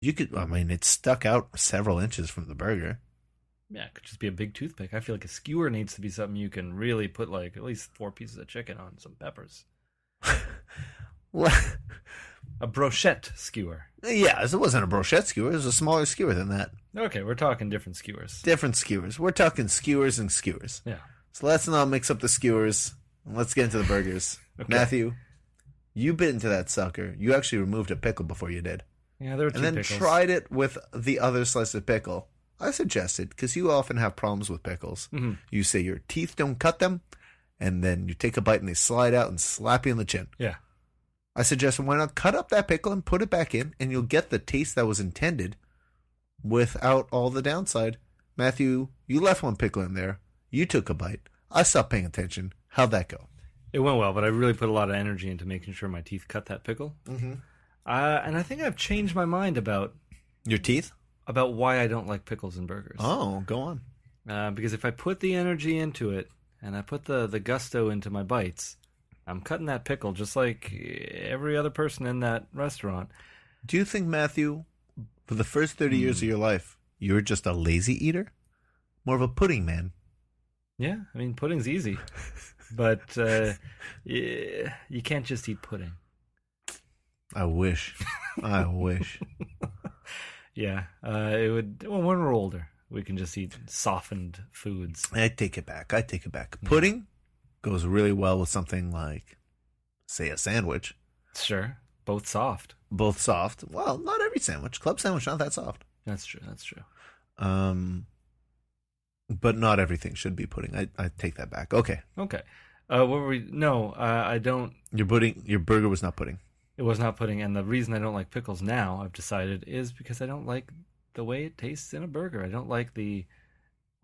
You could, I mean, it stuck out several inches from the burger. Yeah, it could just be a big toothpick. I feel like a skewer needs to be something you can really put like at least 4 pieces of chicken on, some peppers. What? A brochette skewer. Yeah, it wasn't a brochette skewer. It was a smaller skewer than that. Okay, we're talking different skewers. Different skewers. We're talking skewers and skewers. Yeah. So let's not mix up the skewers. Let's get into the burgers. Okay. Matthew, you bit into that sucker. You actually removed a pickle before you did. Yeah, there were two and then pickles. Tried it with the other slice of pickle. I suggested, because you often have problems with pickles. Mm-hmm. You say your teeth don't cut them, and then you take a bite and they slide out and slap you in the chin. Yeah. I suggested, why not cut up that pickle and put it back in, and you'll get the taste that was intended without all the downside. Matthew, you left one pickle in there. You took a bite. I stopped paying attention. How'd that go? It went well, but I really put a lot of energy into making sure my teeth cut that pickle. Mm-hmm. And I think I've changed my mind about Your teeth? why I don't like pickles in burgers. Oh, go on. Because if I put the energy into it and I put the gusto into my bites, I'm cutting that pickle just like every other person in that restaurant. Do you think, Matthew, for the first 30 years of your life, you were just a lazy eater? More of a pudding man? Yeah, I mean, pudding's easy. But you can't just eat pudding. I wish. I wish. Yeah, it would. Well, when we're older, we can just eat softened foods. I take it back. Pudding goes really well with something like, say, a sandwich. Sure, both soft. Both soft. Well, not every sandwich. Club sandwich, not that soft. That's true. That's true. But not everything should be pudding. I take that back. Okay. Okay. What were we? No, I don't. Your burger was not pudding. It was not pudding, and the reason I don't like pickles now, I've decided, is because I don't like the way it tastes in a burger. I don't like when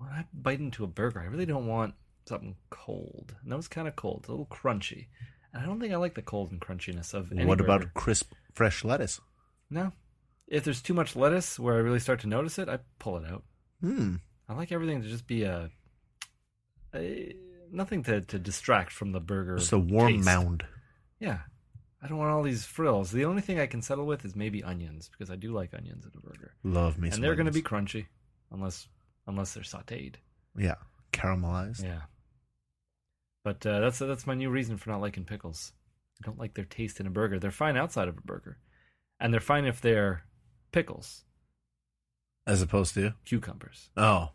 I bite into a burger, I really don't want something cold. And that was kind of cold, a little crunchy. And I don't think I like the cold and crunchiness of any What burger. about crisp, fresh lettuce? No. If there's too much lettuce where I really start to notice it, I pull it out. I like everything to just be nothing to distract from the burger. Just a warm taste. mound. Yeah. I don't want all these frills. The only thing I can settle with is maybe onions, because I do like onions in a burger. Love me and some they're going to onions. be crunchy, unless they're sautéed. Yeah, caramelized. Yeah. But that's my new reason for not liking pickles. I don't like their taste in a burger. They're fine outside of a burger, and they're fine if they're pickles, As opposed to? cucumbers. Oh,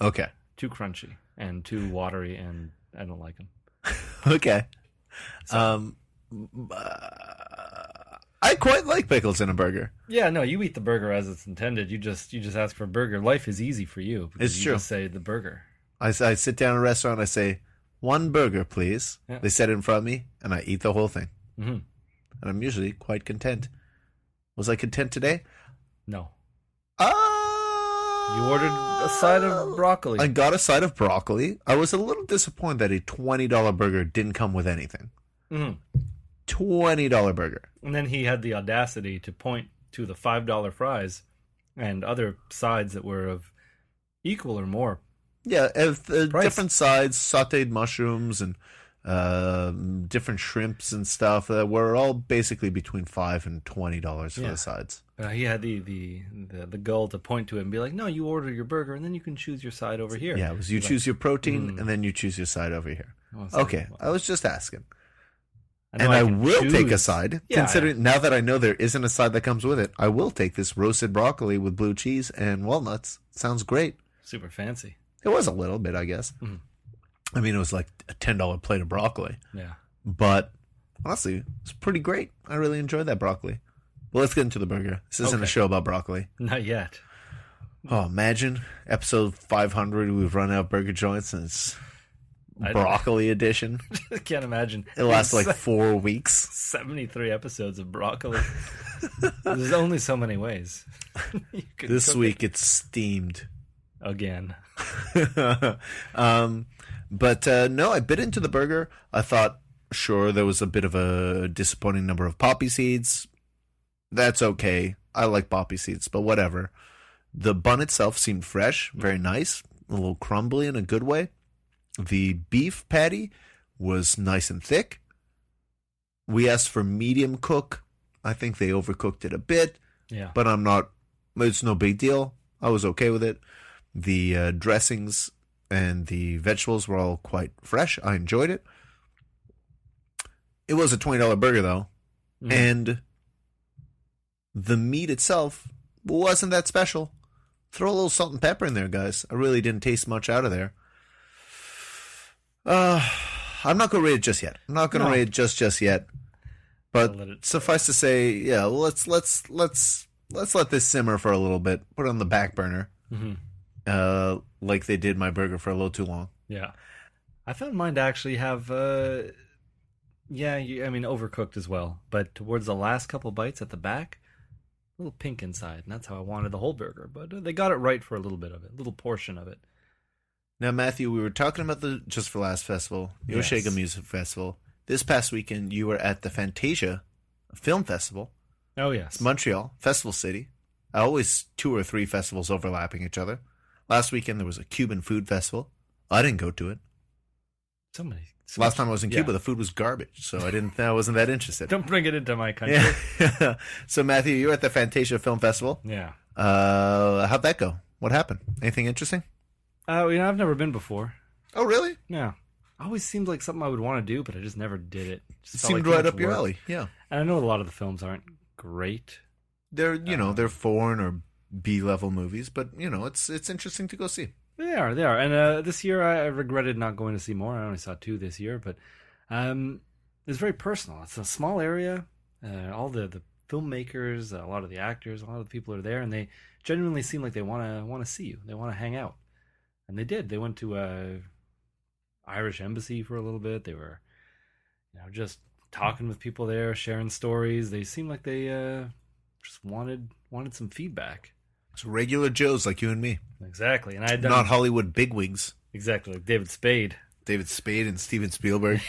okay. Too crunchy and too watery, and I don't like them. Okay. So- I quite like pickles in a burger. Yeah, no, you eat the burger as it's intended. You just ask for a burger. Life is easy for you. Because It's you true. Just say the burger. I sit down in a restaurant, I say, 1 burger, please. Yeah. They set it in front of me, and I eat the whole thing. Mm-hmm. And I'm usually quite content. Was I content today? No. You You ordered a side of broccoli. I got a side of broccoli. I was a little disappointed that a $20 burger didn't come with anything. Mm-hmm. $20 burger. And then he had the audacity to point to the $5 fries and other sides that were of equal or more. Yeah, Price. different sides, sauteed mushrooms and different shrimps and stuff that were all basically between $5 and $20 for the sides. He had the gall to point to it and be like, "No, you order your burger and then you can choose your side over here." Yeah, it was you He's choose like, your protein and then you choose your side over here. Oh, it's like, Okay, well, I was just asking. I know And I can will take a choose. side, Yeah, considering now that I know there isn't a side that comes with it. I will take this roasted broccoli with blue cheese and walnuts. Sounds great. Super fancy. It was a little bit, I guess. Mhm. I mean, it was like a $10 plate of broccoli. Yeah. But honestly, it's pretty great. I really enjoyed that broccoli. Well, let's get into the burger. This isn't a Okay. show about broccoli. Not yet. Oh, imagine episode 500, we've run out of burger joints and it's I- broccoli edition. I can't imagine. It lasts like 4 weeks. 73 episodes of broccoli. There's only so many ways. You could This cook week it's steamed. it again. But no, I bit into the burger. I thought, sure, there was a bit of a disappointing number of poppy seeds. That's okay. I like poppy seeds, but whatever. The bun itself seemed fresh, very nice, a little crumbly in a good way. The beef patty was nice and thick. We asked for medium cook. I think they overcooked it a bit, Yeah. but I'm not It's no big deal. I was okay with it. The dressings and the vegetables were all quite fresh. I enjoyed it. It was a $20 burger, though. Mm. And the meat itself wasn't that special. Throw a little salt and pepper in there, guys. I really didn't taste much out of there. I'm not going to rate it just yet. I'm not going to rate it just yet. But suffice to say, yeah, let's let this simmer for a little bit. Put it on the back burner. Mm-hmm. Like they did my burger for a little too long. Yeah. I found mine to actually have, overcooked as well. But towards the last couple bites at the back, a little pink inside. And that's how I wanted the whole burger. But they got it right for a little bit of it, a little portion of it. Now, Matthew, we were talking about the Just for Last Festival, the Osheaga Music Festival. This past weekend, you were at the Fantasia Film Festival. Oh, yes. It's Montreal, Festival City. Always 2 or 3 festivals overlapping each other. Last weekend, there was a Cuban food festival. I didn't go to it. Last time I was in Cuba, the food was garbage, so I wasn't that interested. Don't bring it into my country. Yeah. So, Matthew, you were at the Fantasia Film Festival. Yeah. How'd that go? What happened? Anything interesting? I've never been before. Oh, really? Yeah. Always seemed like something I would want to do, but I just never did it. It seemed right up your alley. Yeah. And I know a lot of the films aren't great. They're they're foreign or B-level movies, but it's interesting to go see. They are. And this year I regretted not going to see more. I only saw 2 this year, but it's very personal. It's a small area. All the filmmakers, a lot of the actors, a lot of the people are there, and they genuinely seem like they want to see you. They want to hang out. And they did. They went to Irish embassy for a little bit. They were, just talking with people there, sharing stories. They seemed like they just wanted some feedback. It's regular Joes like you and me. Exactly. And I had done not Hollywood bigwigs. Exactly, like David Spade and Steven Spielberg.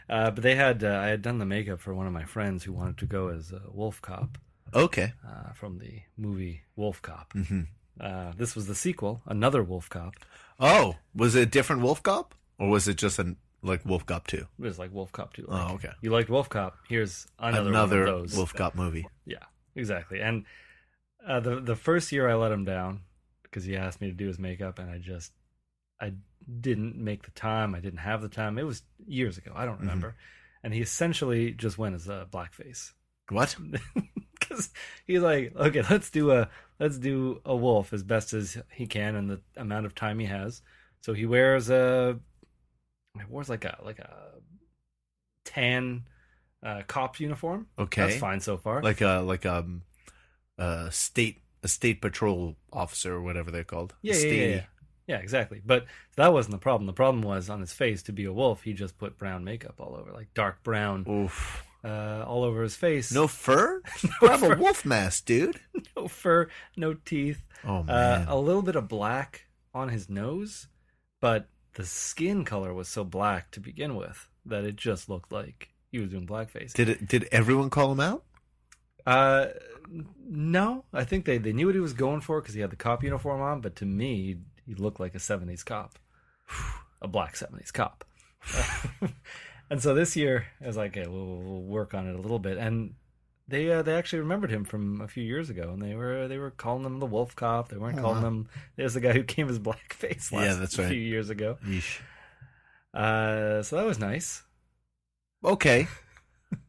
But they had I had done the makeup for one of my friends who wanted to go as a Wolf Cop. Okay. From the movie Wolf Cop. Mm-hmm. This was the sequel, another Wolf Cop. Oh, was it a different Wolf Cop? Or was it just like Wolf Cop 2? It was like Wolf Cop 2. Like, okay. You liked Wolf Cop, here's another one of those. Wolf Cop movie. Yeah, exactly. And the first year I let him down because he asked me to do his makeup, and I didn't make the time. I didn't have the time. It was years ago. I don't remember. Mm-hmm. And he essentially just went as a blackface. What? Because he's like, okay, let's do a wolf as best as he can in the amount of time he has. So he wears like a tan cop uniform. Okay, that's fine so far. Like a state patrol officer or whatever they're called. Yeah, exactly. But that wasn't the problem. The problem was on his face. To be a wolf, he just put brown makeup all over, like dark brown. Oof. All over his face. No fur? Grab a wolf mask, dude. No fur, no teeth. Oh, man. A little bit of black on his nose, but the skin color was so black to begin with that it just looked like he was doing blackface. Did everyone call him out? No. I think they knew what he was going for because he had the cop uniform on, but to me, he looked like a 70s cop. A black 70s cop. And so this year, I was like, okay, we'll work on it a little bit. And they actually remembered him from a few years ago, and they were calling him the Wolf Cop. They weren't calling him. There's the guy who came as blackface a few years ago. Yeesh. So that was nice. Okay,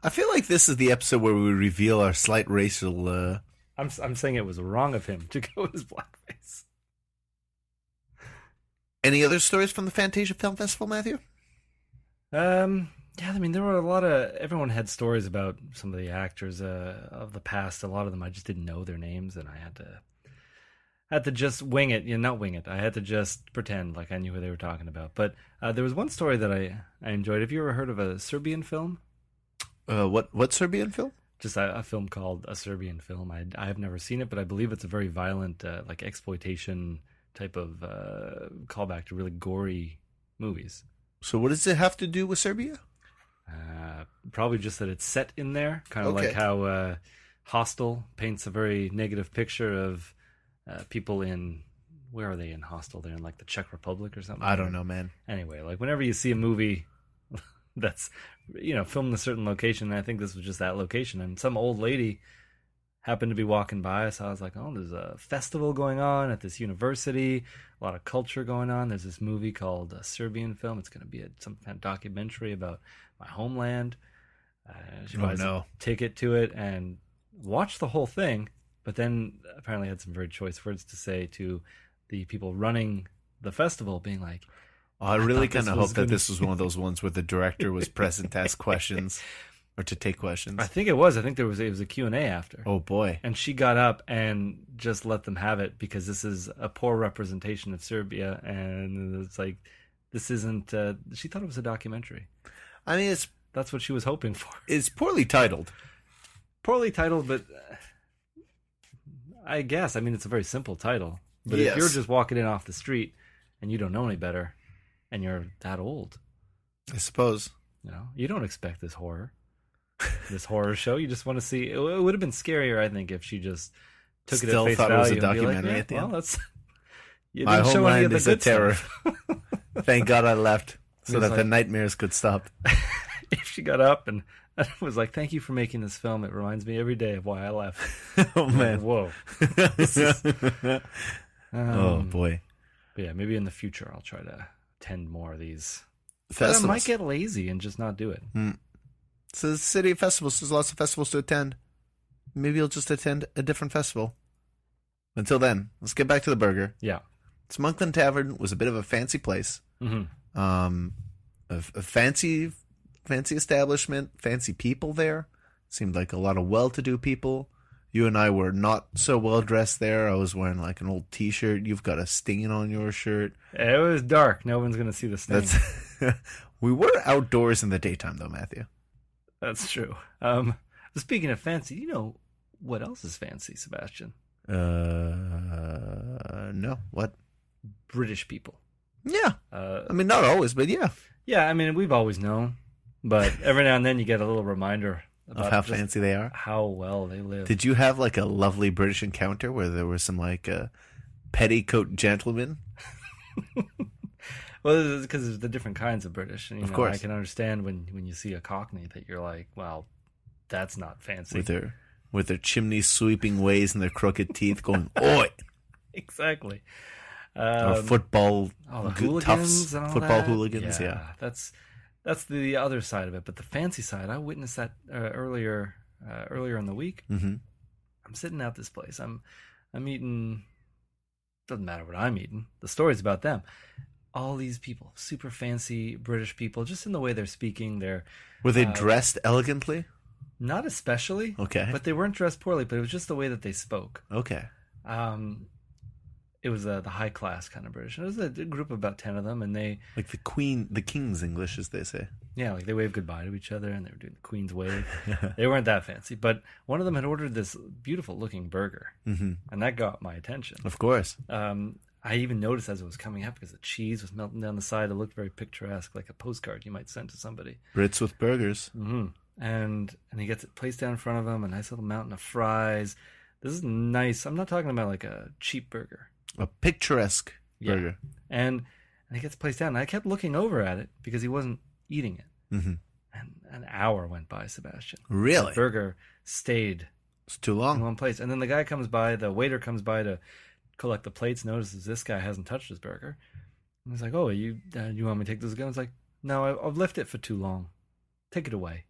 I feel like this is the episode where we reveal our slight racial. I'm saying it was wrong of him to go as blackface. Any other stories from the Fantasia Film Festival, Matthew? Yeah, I mean, there were a lot of... Everyone had stories about some of the actors of the past. A lot of them, I just didn't know their names, and I had to just wing it. Not wing it. I had to just pretend like I knew who they were talking about. But there was one story that I enjoyed. Have you ever heard of a Serbian film? What Serbian film? Just a film called A Serbian Film. I have never seen it, but I believe it's a very violent, like exploitation type of callback to really gory movies. So what does it have to do with Serbia? Probably just that it's set in there, kind of like how Hostel paints a very negative picture of people in... Where are they in Hostel? They're in like the Czech Republic or something? I don't know, man. Anyway, like whenever you see a movie that's, filmed in a certain location, and I think this was just that location, and some old lady happened to be walking by, so I was like, oh, there's a festival going on at this university, a lot of culture going on. There's this movie called a Serbian film. It's going to be some kind of documentary about my homeland. She buys a ticket to it and watched the whole thing, but then apparently had some very choice words to say to the people running the festival, being like, I really kind of hope that this was one of those ones where the director was present to ask questions or to take questions. I think it was. I think it was a Q&A after. Oh, boy. And she got up and just let them have it because this is a poor representation of Serbia. And it's like, this isn't... she thought it was a documentary. I mean, that's what she was hoping for. It's poorly titled. Poorly titled, but I guess. I mean, it's a very simple title. But if you're just walking in off the street and you don't know any better and you're that old... I suppose. You don't expect this horror show. You just want to see. It would have been scarier, I think, if she just took it at face value. It was a documentary at the end. That's my homeland is a terror. Thank God I left so that the nightmares could stop. If she got up and was like, "Thank you for making this film. It reminds me every day of why I left." Oh man! Whoa! Oh boy! But yeah, maybe in the future I'll try to attend more of these. Festivals. But I might get lazy and just not do it. It's a city of festivals. There's lots of festivals to attend. Maybe you'll just attend a different festival. Until then, let's get back to the burger. Yeah. So Monkland Tavern was a bit of a fancy place. Mm-hmm. A fancy establishment, fancy people there. Seemed like a lot of well-to-do people. You and I were not so well-dressed there. I was wearing like an old T-shirt. You've got a stain on your shirt. It was dark. No one's going to see the stain. We were outdoors in the daytime, though, Matthew. That's true. Speaking of fancy, you know what else is fancy, Sebastian? No. What? British people. Yeah. I mean, not always, but yeah. Yeah, I mean, we've always known. But every now and then you get a little reminder about of how fancy they are. How well they live. Did you have like a lovely British encounter where there were some like petticoat gentlemen? Well, it's because there's the different kinds of British. And, of course. I can understand when you see a Cockney that you're like, well, that's not fancy. With their chimney sweeping ways and their crooked teeth going, oi! Exactly. Football hooligans toughs, and all football that. hooligans, yeah. That's the other side of it. But the fancy side, I witnessed that earlier in the week. Mm-hmm. I'm sitting at this place. I'm eating. Doesn't matter what I'm eating. The story's about them. All these people, super fancy British people, just in the way they're speaking. Were they dressed elegantly? Not especially. Okay. But they weren't dressed poorly. But it was just the way that they spoke. Okay. It was the high class kind of British. It was a group of about 10 of them, and they like the King's English, as they say. Yeah, like they waved goodbye to each other, and they were doing the Queen's wave. They weren't that fancy, but one of them had ordered this beautiful looking burger, and that got my attention. Of course. I even noticed as it was coming up because the cheese was melting down the side. It looked very picturesque, like a postcard you might send to somebody. Brits with burgers. Mm-hmm. And he gets it placed down in front of him, a nice little mountain of fries. This is nice. I'm not talking about like a cheap burger. A picturesque burger. And he gets placed down. And I kept looking over at it because he wasn't eating it. Mm-hmm. And an hour went by, Sebastian. Really? The burger stayed it's too long. In one place. And then the guy comes by, the waiter comes by to collect the plates, notices this guy hasn't touched his burger. And he's like, oh, you want me to take this again? I was like, no, I've left it for too long. Take it away.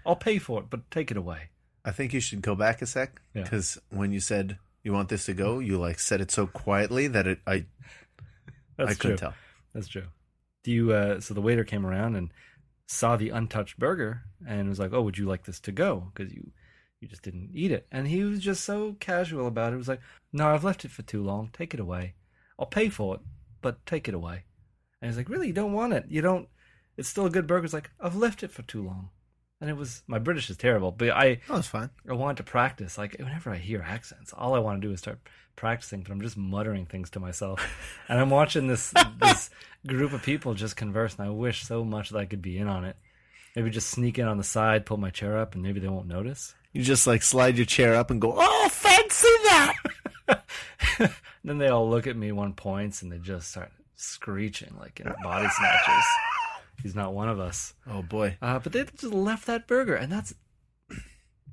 I'll pay for it, but take it away. I think you should go back a sec. Because when you said you want this to go, you like said it so quietly that I couldn't tell. That's true. So the waiter came around and saw the untouched burger and was like, oh, would you like this to go? Because you just didn't eat it. And he was just so casual about it. It was like, no, I've left it for too long. Take it away. I'll pay for it, but take it away. And he's like, really? You don't want it? You don't? It's still a good burger. It's like, I've left it for too long. And it was, my British is terrible, but it's fine. I wanted to practice. Like, whenever I hear accents, all I want to do is start practicing, but I'm just muttering things to myself. And I'm watching this group of people just converse, and I wish so much that I could be in on it. Maybe just sneak in on the side, pull my chair up, and maybe they won't notice. You just like slide your chair up and go, oh, fancy that! Then they all look at me 1 point, and they just start screeching like in body snatchers. He's not one of us. Oh boy! But they just left that burger, and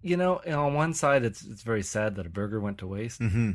On one side, it's very sad that a burger went to waste. Mm-hmm.